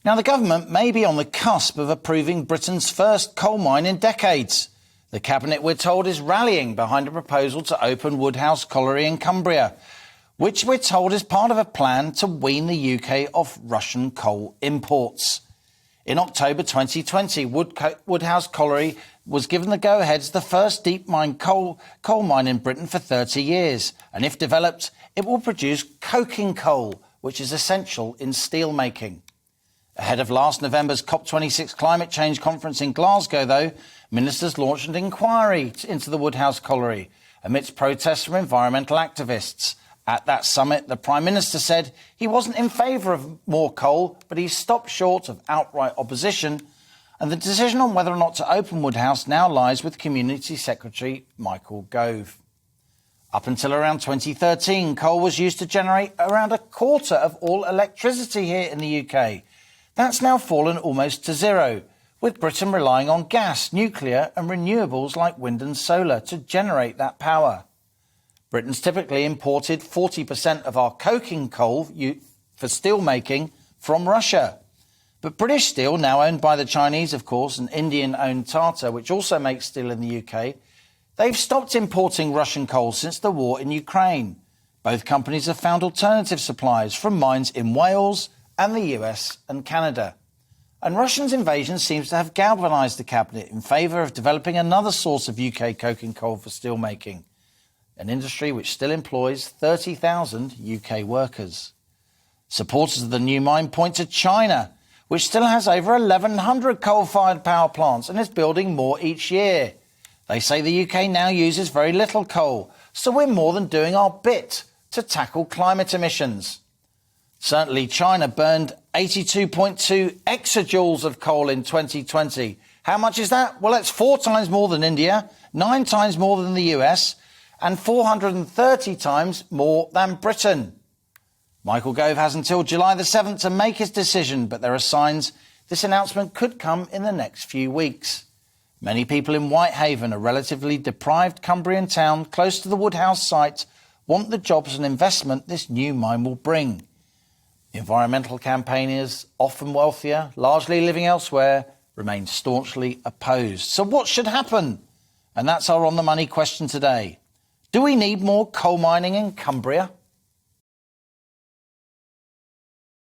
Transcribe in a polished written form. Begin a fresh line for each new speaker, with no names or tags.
Now, the government may be on the cusp of approving Britain's first coal mine in decades. The Cabinet, we're told, is rallying behind a proposal to open Woodhouse Colliery in Cumbria, which we're told is part of a plan to wean the UK off Russian coal imports. In October 2020, Woodhouse Colliery was given the go-ahead as the first deep mine coal mine in Britain for 30 years. And if developed, it will produce coking coal, which is essential in steel making. Ahead of last November's COP26 climate change conference in Glasgow, though, ministers launched an inquiry into the Woodhouse Colliery amidst protests from environmental activists. At that summit, the Prime Minister said he wasn't in favour of more coal, but he stopped short of outright opposition. And the decision on whether or not to open Woodhouse now lies with Community Secretary Michael Gove. Up until around 2013, coal was used to generate around a quarter of all electricity here in the UK. That's now fallen almost to zero, with Britain relying on gas, nuclear and renewables like wind and solar to generate that power. Britain's typically imported 40% of our coking coal for steel making from Russia. But British Steel, now owned by the Chinese, of course, and Indian-owned Tata, which also makes steel in the UK, they've stopped importing Russian coal since the war in Ukraine. Both companies have found alternative supplies from mines in Wales and the US and Canada. And Russia's invasion seems to have galvanised the Cabinet in favour of developing another source of UK coking coal for steelmaking, an industry which still employs 30,000 UK workers. Supporters of the new mine point to China, which still has over 1,100 coal-fired power plants and is building more each year. They say the UK now uses very little coal, so we're more than doing our bit to tackle climate emissions. Certainly, China burned 82.2 exajoules of coal in 2020. How much is that? Well, it's 4 times more than India, 9 times more than the US, and 430 times more than Britain. Michael Gove has until July the 7th to make his decision, but there are signs this announcement could come in the next few weeks. Many people in Whitehaven, a relatively deprived Cumbrian town close to the Woodhouse site, want the jobs and investment this new mine will bring. Environmental campaigners, often wealthier, largely living elsewhere, remain staunchly opposed. So what should happen? And that's our On the Money question today. Do we need more coal mining in Cumbria?